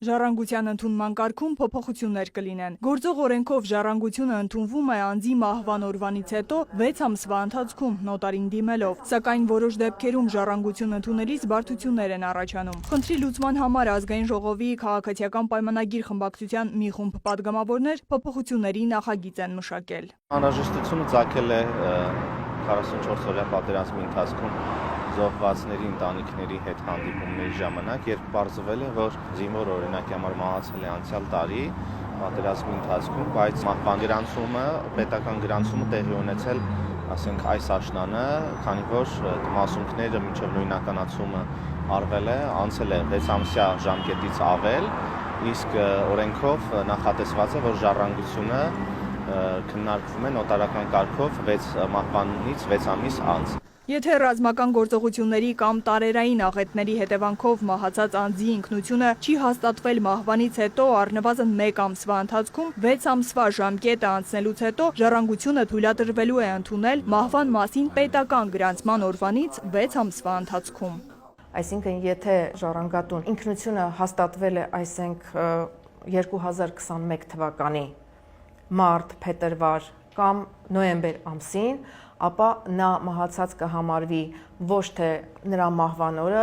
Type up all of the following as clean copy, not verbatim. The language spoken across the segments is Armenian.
Ժառանգության ընդունման կարգում փոփոխություններ կլինեն։ Գործող օրենքով ժառանգությունը ընդունվում է անձի մահվան օրվանից հետո 6 ամսվա ընթացքում նոտարին դիմելով, սակայն որոշ դեպքերում ժառանգություն ընդունելիս բարդություններ են առաջանում։ Խնդրի լուծման համար ազգային ժողովի քաղաքացիական պայմանագիր խմբակցության մի խումբ պատգամավորներ փոփոխությունների նախագիծ են մշակել։ Անհրաժեշտությունը ծագել է 44-օրյա պատերազմի ընթացքում զոհվածների ընտանիքների հետ հանդիպումների ժամանակ, երբ պարզվել է, որ զինվոր օրինակի համար մահացել է անցյալ տարի պատերազմի ընթացքում, բայց մահվան գրանցումը, պետական գրանցումը տեղի ունեցել, ասենք, այս աշնանը, քանի որ մասունքները մինչև նույնականացումը արվել է, անցել է 6 ամսյա ժամկետից ավել, իսկ օրենքով նախատեսված է, որ ժառանգությունը քննարկվում է նոտարական կարգով մահվանից 6 ամիս անց։ Եթե ռազմական գործողությունների կամ տարերային աղետների հետևանքով մահացած անձի ինքնությունը չի հաստատվել մահվանից հետո առնվազն 1 ամսվա ընթացքում 6 ամսվա ժամկետը անցնելուց հետո ժառանգությունը թույլատրվելու է ընդունել մահվան մասին պետական գրանցման օրվանից 6 ամսվա ընթացքում։ Այսինքն, եթե ժառանգատուն ինքնությունը հաստատվել է, այսինք 2021 թվականի մարտ, փետրվար կամ նոյեմբեր ամսին, ապա նա մահացած կհամարվի ոչ թե նրա մահվան օրը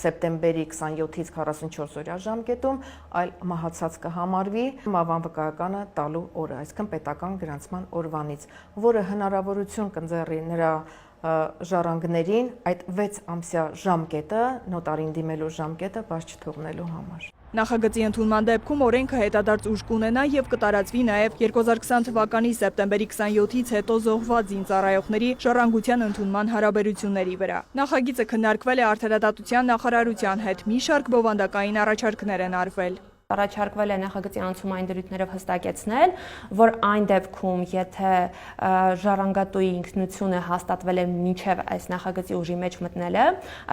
սեպտեմբերի 27-ից 44 օրյա ժամկետում, այլ մահացած կհամարվի մահվան վկայականը տալու օրը, այսինքն պետական գրանցման օրվանից, որը հնարավորություն կընձեռի նրա ժառանգներին այդ 6 ամսյա ժամկետը, նոտարին դիմելու ժամկետը բաց չթողնելու համար։ Նախագծի ընդունման դեպքում օրենքը հետադարձ ուժ կունենա եւ կտարածվի նաեւ 2020 թվականի սեպտեմբերի 27-ից հետո զոհված զինծառայողների ժառանգության ընդունման հարաբերությունների վրա։ Նախագիծը քննարկվել է Արդարադատության նախարարության հետ, մի շարք բովանդակային առաջարկներ են արվել։ Առաջարկվել է նախագծի անցումային դրույթներով հստակեցնել, որ այն դեպքում, եթե ժառանգատուի ինքնությունը հաստատվել է մինչև այս նախագծի ուժի մեջ մտնելը,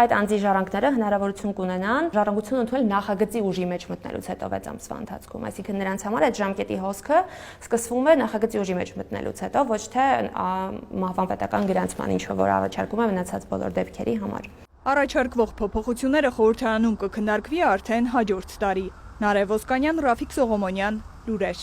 այդ անձի ժառանգները հնարավորություն կունենան ժառանգություն ընդունել նախագծի ուժի մեջ մտնելուց հետո 6 ամսվա ընթացքում, այսինքն նրանց համար այդ ժամկետի հոսքը սկսվում է նախագծի ուժի մեջ մտնելուց հետո, ոչ թե մահվան պետական գրանցման, ինչը որ առաջարկում է մնացած բոլոր դեպքերի համար։ Առաջարկվող փոփոխությունները խորհրդարանում կքննարկվի արդեն հաջորդ տարի։ Նարեկ Ոսկանյան, Ռաֆիկ Սողոմոնյան, լուրեր։